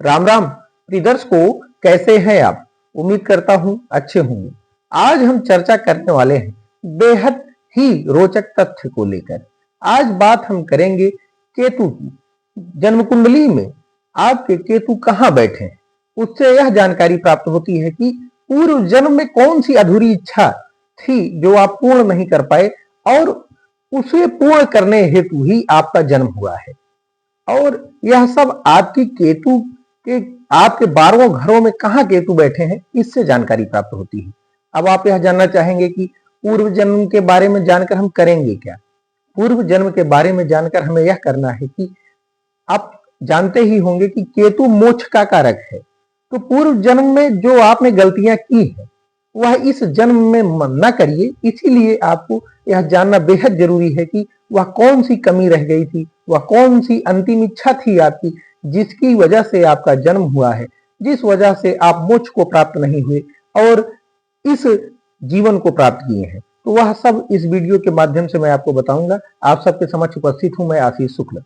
राम राम प्रिय दर्शकों, कैसे हैं आप। उम्मीद करता हूं अच्छे होंगे। आज हम चर्चा करने वाले हैं बेहद ही रोचक तथ्य को लेकर। आज बात हम करेंगे केतु की। जन्म कुंडली में आपके केतु कहां बैठे हैं, उससे यह जानकारी प्राप्त होती है कि पूर्व जन्म में कौन सी अधूरी इच्छा थी जो आप पूर्ण नहीं कर पाए और उसे पूर्ण करने हेतु ही आपका जन्म हुआ है। और यह सब आपकी केतु के आपके 12वें घरों में कहां केतु बैठे हैं, इससे जानकारी प्राप्त होती है। अब आप यह जानना चाहेंगे कि पूर्व जन्म के बारे में जानकर हम करेंगे क्या। पूर्व जन्म के बारे में जानकर हमें यह करना है कि आप जानते ही होंगे कि केतु मोक्ष का कारक है। तो पूर्व जन्म में जो आपने गलतियां की है वह इस जन्म में न करिए। इसीलिए आपको यह जानना बेहद जरूरी है कि वह कौन सी कमी रह गई थी, वह कौन सी अंतिम इच्छा थी आपकी जिसकी वजह से आपका जन्म हुआ है, जिस वजह से आप मोक्ष को प्राप्त नहीं हुए और इस जीवन को प्राप्त किए हैं। तो वह सब इस वीडियो के माध्यम से मैं आपको बताऊंगा। आप सबके समक्ष उपस्थित हूं मैं आशीष शुक्ल।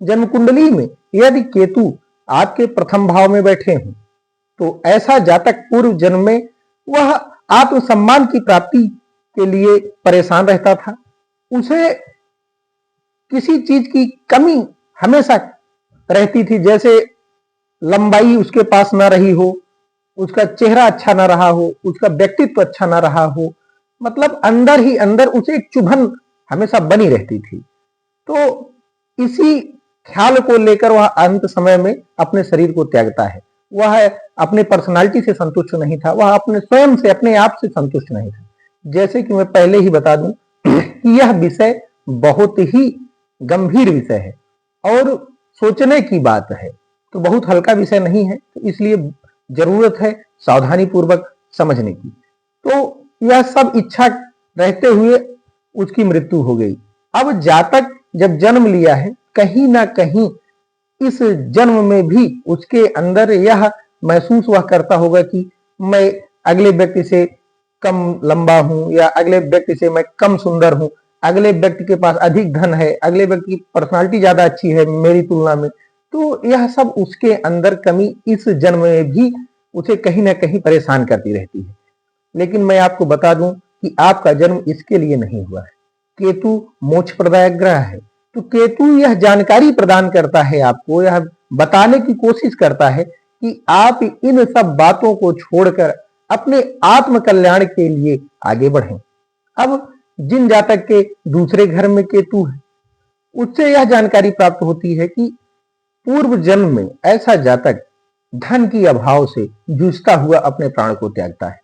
जन्म कुंडली में यदि केतु आपके प्रथम भाव में बैठे हों तो ऐसा जातक पूर्व जन्म में वह आत्मसम्मान की प्राप्ति के लिए परेशान रहता था। उसे किसी चीज की कमी हमेशा रहती थी, जैसे लंबाई उसके पास ना रही हो, उसका चेहरा अच्छा ना रहा हो, उसका व्यक्तित्व अच्छा ना रहा हो, मतलब अंदर ही अंदर उसे एक चुभन हमेशा बनी रहती थी। तो इसी ख्याल को लेकर वह अंत समय में अपने शरीर को त्यागता है। वह अपने पर्सनालिटी से संतुष्ट नहीं था, वह अपने स्वयं से अपने आप से संतुष्ट नहीं था। जैसे कि मैं पहले ही बता दूं कि यह विषय बहुत ही गंभीर विषय है और सोचने की बात है, तो बहुत हल्का विषय नहीं है। तो इसलिए जरूरत है सावधानी पूर्वक समझने की। तो यह सब इच्छा रहते हुए उसकी मृत्यु हो गई। अब जातक जब जन्म लिया है, कहीं ना कहीं इस जन्म में भी उसके अंदर यह महसूस वह करता होगा कि मैं अगले व्यक्ति से कम लंबा हूं या अगले व्यक्ति से मैं कम सुंदर हूं, अगले व्यक्ति के पास अधिक धन है, अगले व्यक्ति की पर्सनालिटी ज्यादा अच्छी है मेरी तुलना में। तो यह सब उसके अंदर कमी इस जन्म में भी उसे कहीं ना कहीं परेशान करती रहती है। लेकिन मैं आपको बता दूं कि आपका जन्म इसके लिए नहीं हुआ है। केतु मोक्ष प्रदायक ग्रह है, तो केतु यह जानकारी प्रदान करता है, आपको यह बताने की कोशिश करता है कि आप इन सब बातों को छोड़कर अपने आत्म कल्याण के लिए आगे बढ़ें। अब जिन जातक के दूसरे घर में केतु है उससे यह जानकारी प्राप्त होती है कि पूर्व जन्म में ऐसा जातक धन की अभाव से जूझता हुआ अपने प्राण को त्यागता है।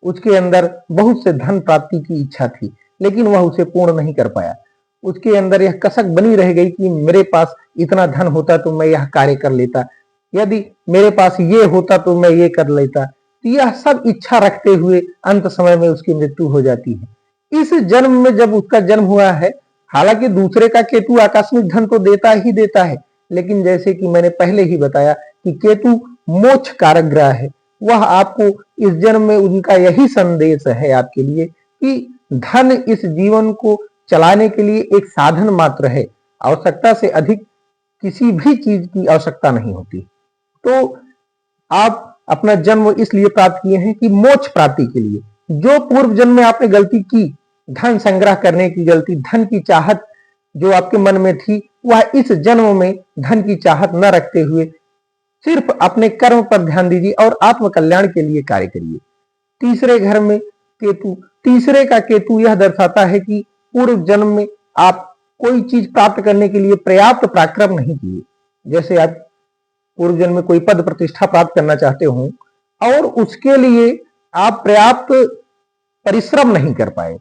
उसके अंदर बहुत से धन प्राप्ति की इच्छा थी, लेकिन वह उसे पूर्ण नहीं कर पाया। उसके अंदर यह कसक बनी रह गई कि मेरे पास इतना धन होता तो मैं यह कार्य कर लेता, यदि मेरे पास ये होता तो मैं ये कर लेता। तो यह सब इच्छा रखते हुए अंत समय में उसकी मृत्यु हो जाती है। इस जन्म में जब उसका जन्म हुआ है, हालांकि दूसरे का केतु आकस्मिक धन तो देता ही देता है, लेकिन जैसे कि मैंने पहले ही बताया कि केतु मोक्ष कारक ग्रह है। वह आपको इस जन्म में उनका यही संदेश है आपके लिए कि धन इस जीवन को चलाने के लिए एक साधन मात्र है, आवश्यकता से अधिक किसी भी चीज की आवश्यकता नहीं होती। तो आप अपना जन्म इसलिए प्राप्त किए हैं कि मोक्ष प्राप्ति के लिए। जो पूर्व जन्म में आपने गलती की, धन संग्रह करने की गलती, धन की चाहत जो आपके मन में थी, वह इस जन्म में धन की चाहत न रखते हुए सिर्फ अपने कर्म पर ध्यान दीजिए और आत्म कल्याण के लिए कार्य करिए। तीसरे घर में केतु, तीसरे का केतु यह दर्शाता है कि पूर्व जन्म में आप कोई चीज प्राप्त करने के लिए पर्याप्त पराक्रम नहीं किए। जैसे आप पूर्व जन्म में कोई पद प्रतिष्ठा प्राप्त करना चाहते हो और उसके लिए आप पर्याप्त परिश्रम नहीं कर पाए।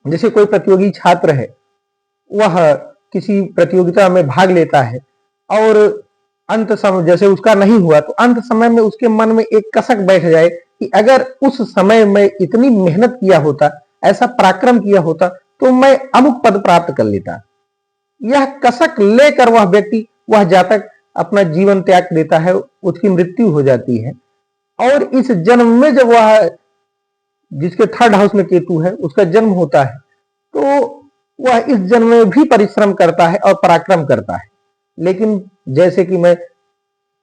जैसे कोई प्रतियोगी छात्र है, वह किसी प्रतियोगिता में भाग लेता है और अंत समय जैसे उसका नहीं हुआ तो अंत समय में उसके मन में एक कसक बैठ जाए कि अगर उस समय में इतनी मेहनत किया होता, ऐसा पराक्रम किया होता तो मैं अमुक पद प्राप्त कर लेता। यह कसक लेकर वह व्यक्ति, वह जातक अपना जीवन त्याग देता है, उसकी मृत्यु हो जाती है। और इस जन्म में जब वह जिसके थर्ड हाउस में केतु है उसका जन्म होता है तो वह इस जन्म में भी परिश्रम करता है और पराक्रम करता है। लेकिन जैसे कि मैं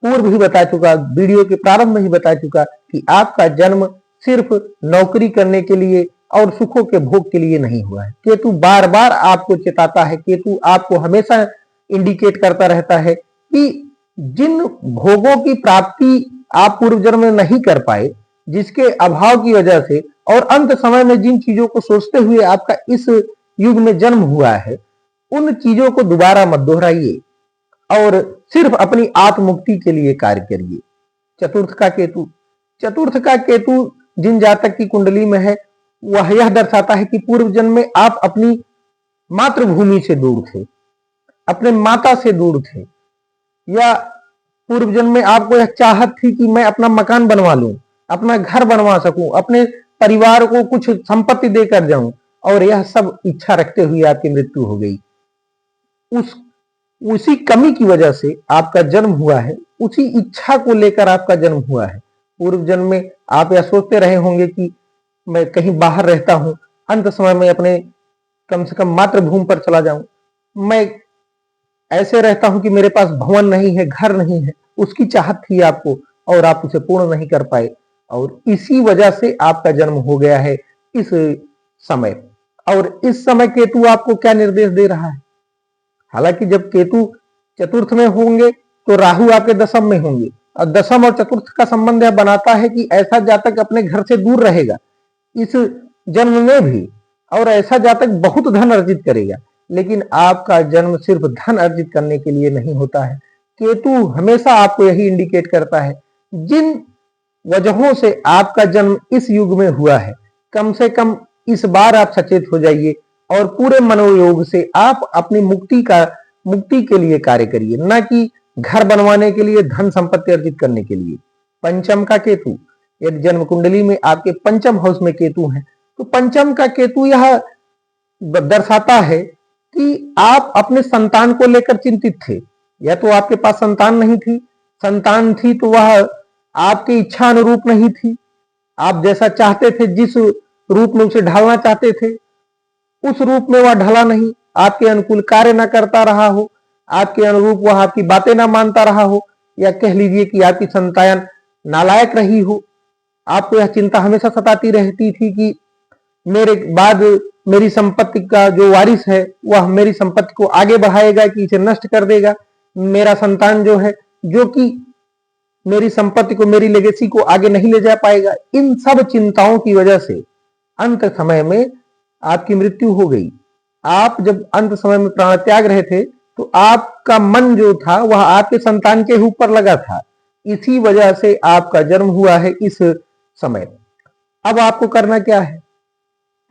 पूर्व ही बता चुका, वीडियो के प्रारंभ में ही बता चुका कि आपका जन्म सिर्फ नौकरी करने के लिए और सुखों के भोग के लिए नहीं हुआ है। केतु बार बार आपको चेताता है, केतु आपको हमेशा इंडिकेट करता रहता है कि जिन भोगों की प्राप्ति आप पूर्व जन्म में नहीं कर पाए, जिसके अभाव की वजह से और अंत समय में जिन चीजों को सोचते हुए आपका इस युग में जन्म हुआ है, उन चीजों को दोबारा मत दोहराइए और सिर्फ अपनी आत्ममुक्ति के लिए कार्य करिए। चतुर्थ का केतु जिन जातक की कुंडली में है, वह यह दर्शाता है कि पूर्व जन्म में आप अपनी मातृभूमि से दूर थे, अपने माता से दूर थे, या पूर्व जन्म में आपको यह चाहत थी कि मैं अपना मकान बनवा लूं, अपना घर बनवा सकूं, अपने परिवार को कुछ संपत्ति देकर जाऊं, और यह सब इच्छा रखते हुए आपकी मृत्यु हो गई। उसी कमी की वजह से आपका जन्म हुआ है, उसी इच्छा को लेकर आपका जन्म हुआ है। पूर्व जन्म में आप यह सोचते रहे होंगे कि मैं कहीं बाहर रहता हूं, अंत समय में अपने कम से कम मातृभूमि पर चला जाऊं, मैं ऐसे रहता हूं कि मेरे पास भवन नहीं है, घर नहीं है, उसकी चाहत थी आपको और आप उसे पूर्ण नहीं कर पाए, और इसी वजह से आपका जन्म हो गया है इस समय। और इस समय केतु आपको क्या निर्देश दे रहा है? हालांकि जब केतु चतुर्थ में होंगे तो राहु आपके दशम में होंगे, और दशम और चतुर्थ का संबंध यह बनाता है कि ऐसा जातक अपने घर से दूर रहेगा इस जन्म में भी, और ऐसा जातक बहुत धन अर्जित करेगा। लेकिन आपका जन्म सिर्फ धन अर्जित करने के लिए नहीं होता है। केतु हमेशा आपको यही इंडिकेट करता है, जिन वजहों से आपका जन्म इस युग में हुआ है, कम से कम इस बार आप सचेत हो जाइए और पूरे मनोयोग से आप अपनी मुक्ति के लिए कार्य करिए, न कि घर बनवाने के लिए, धन संपत्ति अर्जित करने के लिए। पंचम का केतु, यदि जन्म कुंडली में आपके पंचम हाउस में केतु है, तो पंचम का केतु यह दर्शाता है कि आप अपने संतान को लेकर चिंतित थे, या तो आपके पास संतान नहीं थी, संतान थी तो वह आपकी इच्छा अनुरूप नहीं थी, आप जैसा चाहते थे, जिस रूप में उसे ढालना चाहते थे उस रूप में वह ढला नहीं, आपके अनुकूल कार्य न करता रहा हो, आपके अनुरूप वह आपकी बातें ना मानता रहा हो, या कह लीजिए कि आपकी संतान नालायक रही हो। आपको यह चिंता हमेशा सताती रहती थी कि मेरे बाद मेरी संपत्ति का जो वारिस है वह मेरी संपत्ति को आगे बढ़ाएगा कि इसे नष्ट कर देगा, मेरा संतान जो है जो कि मेरी संपत्ति को, मेरी लेगेसी को आगे नहीं ले जा पाएगा। इन सब चिंताओं की वजह से अंत समय में आपकी मृत्यु हो गई। आप जब अंत समय में प्राण त्याग रहे थे तो आपका मन जो था वह आपके संतान के ऊपर लगा था, इसी वजह से आपका जन्म हुआ है इस समय। अब आपको करना क्या है?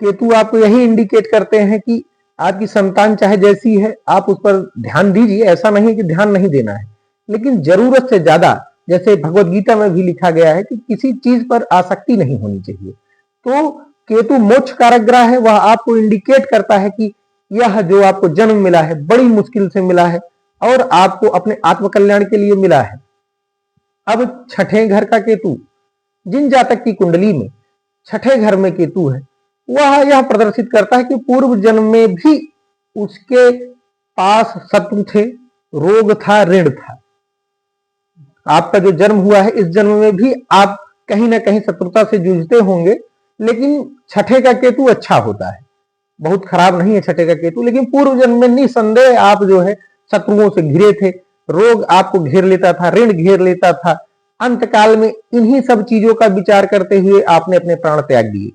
केतु आपको यही इंडिकेट करते हैं कि आपकी संतान चाहे जैसी है आप उस पर ध्यान दीजिए, ऐसा नहीं कि ध्यान नहीं देना है, लेकिन जरूरत से ज्यादा, जैसे भगवत गीता में भी लिखा गया है कि किसी चीज पर आसक्ति नहीं होनी चाहिए। तो केतु मोक्ष कारक ग्रह है, वह आपको इंडिकेट करता है कि यह जो आपको जन्म मिला है बड़ी मुश्किल से मिला है और आपको अपने आत्मकल्याण के लिए मिला है। अब छठे घर का केतु, जिन जातक की कुंडली में छठे घर में केतु है, वह यह प्रदर्शित करता है कि पूर्व जन्म में भी उसके पास शत्रु थे, रोग था, ऋण था। आपका जो जन्म हुआ है इस जन्म में भी आप कहीं ना कहीं शत्रुता से जूझते होंगे, लेकिन छठे का केतु अच्छा होता है, बहुत खराब नहीं है छठे का केतु। लेकिन पूर्व जन्म में निसंदेह आप जो है शत्रुओं से घिरे थे, रोग आपको घेर लेता था, ऋण घेर लेता था। अंत काल में इन्हीं सब चीजों का विचार करते हुए आपने अपने प्राण त्याग दिए,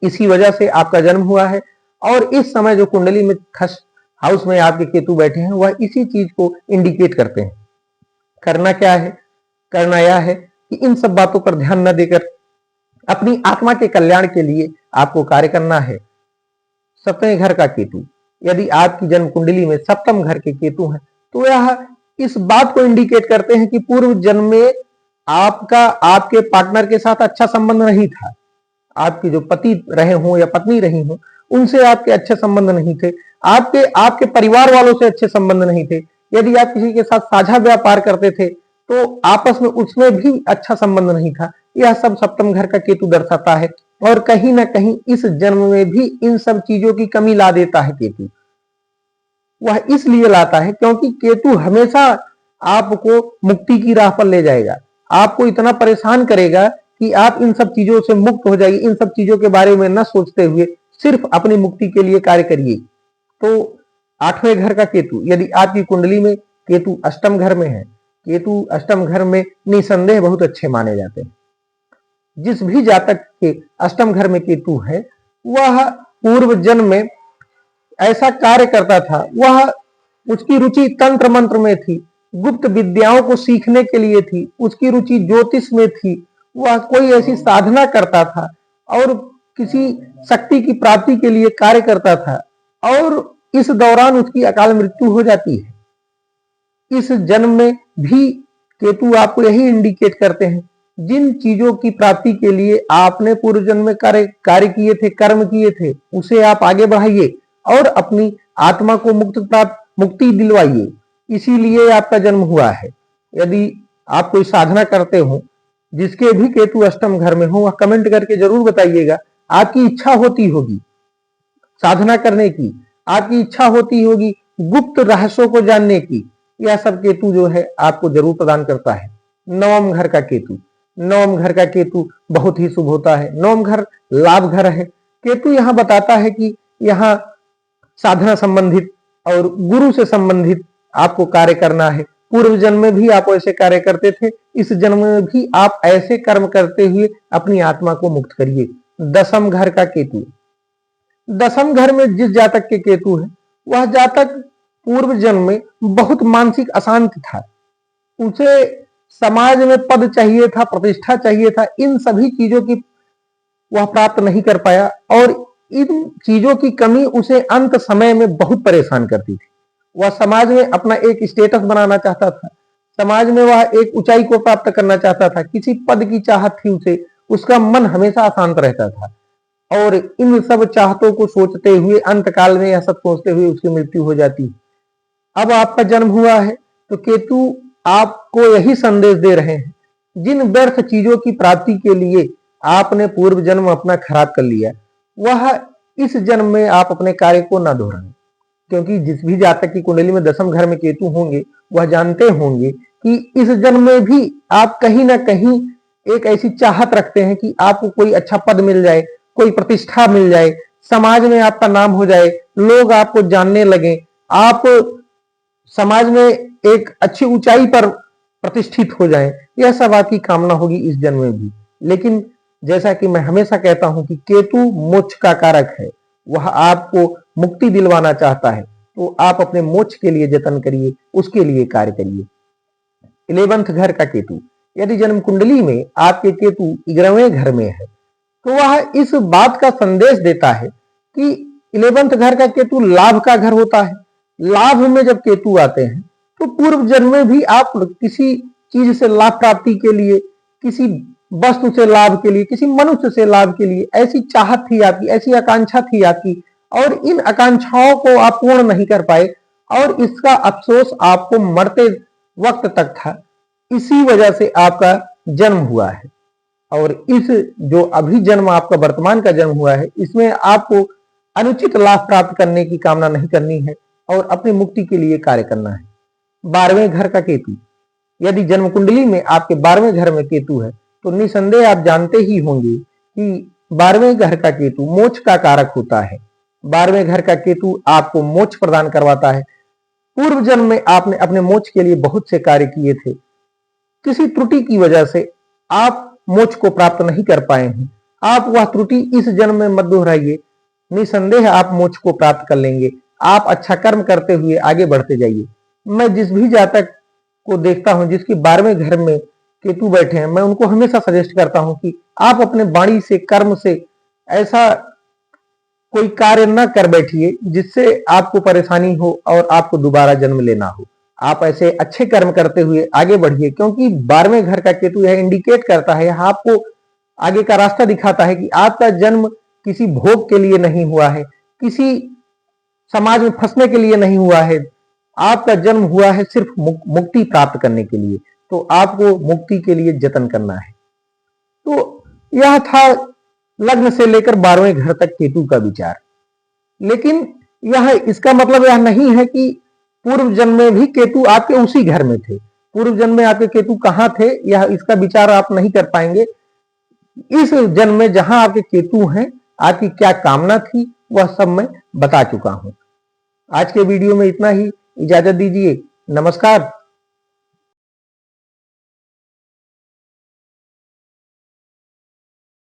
इसी वजह से आपका जन्म हुआ है। और इस समय जो कुंडली में खस हाउस में आपके केतु बैठे हैं वह इसी चीज को इंडिकेट करते हैं। करना क्या है? करना यह है कि इन सब बातों पर ध्यान न देकर अपनी आत्मा के कल्याण के लिए आपको कार्य करना है। सप्तम घर का केतु, यदि आपकी जन्म कुंडली में सप्तम घर के केतु हैं तो यह इस बात को इंडिकेट करते हैं कि पूर्व जन्म में आपका आपके पार्टनर के साथ अच्छा संबंध नहीं था, आपके जो पति रहे हों या पत्नी रही हों उनसे आपके अच्छे संबंध नहीं थे, आपके परिवार वालों से अच्छे संबंध नहीं थे। यदि आप किसी के साथ साझा व्यापार करते थे तो आपस में उसमें भी अच्छा संबंध नहीं था। यह सब सप्तम घर का केतु दर्शाता है, और कहीं ना कहीं इस जन्म में भी इन सब चीजों की कमी ला देता है केतु। वह इसलिए लाता है क्योंकि केतु हमेशा आपको मुक्ति की राह पर ले जाएगा, आपको इतना परेशान करेगा कि आप इन सब चीजों से मुक्त हो जाइए। इन सब चीजों के बारे में न सोचते हुए सिर्फ अपनी मुक्ति के लिए कार्य करिए। तो 8वें घर का केतु, यदि आपकी कुंडली में केतु अष्टम घर में है, केतु अष्टम घर में निसंदेह बहुत अच्छे माने जाते हैं। जिस भी जातक के अष्टम घर में केतु है, वह पूर्व जन्म में ऐसा कार्य करता था, वह उसकी रुचि तंत्र मंत्र में थी, गुप्त विद्याओं को सीखने के लिए थी, उसकी रुचि ज्योतिष में थी, वह कोई ऐसी साधना करता था और किसी शक्ति की प्राप्ति के लिए कार्य करता था, और इस दौरान उसकी अकाल मृत्यु हो जाती है। इस जन्म में भी केतु आपको यही इंडिकेट करते हैं, जिन चीजों की प्राप्ति के लिए आपने पूर्व जन्म में कार्य किए थे, कर्म किए थे, उसे आप आगे बढ़ाइए और अपनी आत्मा को मुक्ति दिलवाइए। इसीलिए आपका जन्म हुआ है। यदि आप कोई साधना करते हो जिसके भी केतु अष्टम घर में हो, वह कमेंट करके जरूर बताइएगा। आपकी इच्छा होती होगी साधना करने की, आपकी इच्छा होती होगी गुप्त रहस्यों को जानने की, यह सब केतु जो है आपको जरूर प्रदान करता है। नवम घर का केतु, नवम घर का केतु बहुत ही शुभ होता है। नवम घर लाभ घर है। केतु यहां बताता है कि यहां साधना संबंधित और गुरु से संबंधित आपको कार्य करना है। पूर्व जन्म में भी आप ऐसे कार्य करते थे, इस जन्म में भी आप ऐसे कर्म करते हुए अपनी आत्मा को मुक्त करिए। दसम घर का केतु, दसम घर में जिस जातक के केतु है, वह जातक पूर्व जन्म में बहुत मानसिक अशांत था। उसे समाज में पद चाहिए था, प्रतिष्ठा चाहिए था, इन सभी चीजों की वह प्राप्त नहीं कर पाया और इन चीजों की कमी उसे अंत समय में बहुत परेशान करती थी। वह समाज में अपना एक स्टेटस बनाना चाहता था, समाज में वह एक ऊंचाई को प्राप्त करना चाहता था, किसी पद की चाहत थी उसे, उसका मन हमेशा अशांत रहता था और इन सब चाहतों को सोचते हुए अंत काल में यह सब सोचते हुए उसकी मृत्यु हो जाती है। अब आपका जन्म हुआ है तो केतु आपको यही संदेश दे रहे हैं, जिन व्यर्थ चीजों की प्राप्ति के लिए आपने पूर्व जन्म अपना खराब कर लिया, वह इस जन्म में आप अपने कार्य को ना दोहराएं। क्योंकि जिस भी जातक की कुंडली में दसम घर में केतु होंगे, वह जानते होंगे कि इस जन्म में भी आप कहीं ना कहीं एक ऐसी चाहत रखते हैं कि आपको कोई अच्छा पद मिल जाए, कोई प्रतिष्ठा मिल जाए, समाज में आपका नाम हो जाए, लोग आपको जानने लगे, आप समाज में एक अच्छी ऊंचाई पर प्रतिष्ठित हो जाएं। यह सब आपकी कामना होगी इस जन्म में भी। लेकिन जैसा कि मैं हमेशा कहता हूं कि केतु मोक्ष का कारक है, वह आपको मुक्ति दिलवाना चाहता है, तो आप अपने मोक्ष के लिए जतन करिए, उसके लिए कार्य करिए। 11वें घर का केतु, यदि जन्म कुंडली में आपके केतु 11वें घर में है, तो वह इस बात का संदेश देता है कि 11वें घर का केतु लाभ का घर होता है। लाभ में जब केतु आते हैं तो पूर्व जन्म में भी आप किसी चीज से लाभ प्राप्ति के लिए, किसी वस्तु से लाभ के लिए, किसी मनुष्य से लाभ के लिए ऐसी चाहत थी आपकी, ऐसी आकांक्षा थी आपकी, और इन आकांक्षाओं को आप पूर्ण नहीं कर पाए और इसका अफसोस आपको मरते वक्त तक था। इसी वजह से आपका जन्म हुआ है और इस जो अभी जन्म आपका वर्तमान का जन्म हुआ है, इसमें आपको अनुचित लाभ प्राप्त करने की कामना नहीं करनी है और अपनी मुक्ति के लिए कार्य करना है। 12वें घर का केतु, यदि जन्म कुंडली में आपके 12वें घर में केतु है तो निसंदेह आप जानते ही होंगे कि 12वें घर का केतु मोक्ष का कारक होता है। 12वें घर का केतु आपको मोक्ष प्रदान करवाता है। पूर्व जन्म में आपने अपने मोक्ष के लिए बहुत से कार्य किए थे, किसी त्रुटि की वजह से आप मोक्ष को प्राप्त नहीं कर पाए हैं। आप वह त्रुटि इस जन्म में मत दोहराइए, निसंदेह आप मोक्ष को प्राप्त कर लेंगे। आप अच्छा कर्म करते हुए आगे बढ़ते जाइए। मैं जिस भी जातक को देखता हूं जिसके 12वें घर में केतु बैठे हैं, मैं उनको हमेशा सजेस्ट करता हूं कि आप अपने वाणी से, कर्म से ऐसा कोई कार्य न कर बैठिए जिससे आपको परेशानी हो और आपको दोबारा जन्म लेना हो। आप ऐसे अच्छे कर्म करते हुए आगे बढ़िए, क्योंकि 12वें घर का केतु यह इंडिकेट करता है, आपको आगे का रास्ता दिखाता है कि आपका जन्म किसी भोग के लिए नहीं हुआ है, किसी समाज में फंसने के लिए नहीं हुआ है। आपका जन्म हुआ है सिर्फ मुक्ति प्राप्त करने के लिए, तो आपको मुक्ति के लिए जतन करना है। तो यह था लग्न से लेकर 12वें घर तक केतु का विचार। लेकिन यह इसका मतलब यह नहीं है कि पूर्व जन्म में भी केतु आपके उसी घर में थे। पूर्व जन्म में आपके केतु कहां थे यह इसका विचार आप नहीं कर पाएंगे। इस जन्म में जहां आपके केतु हैं आपकी क्या कामना थी वह सब मैं बता चुका हूं। आज के वीडियो में इतना ही, इजाजत दीजिए, नमस्कार।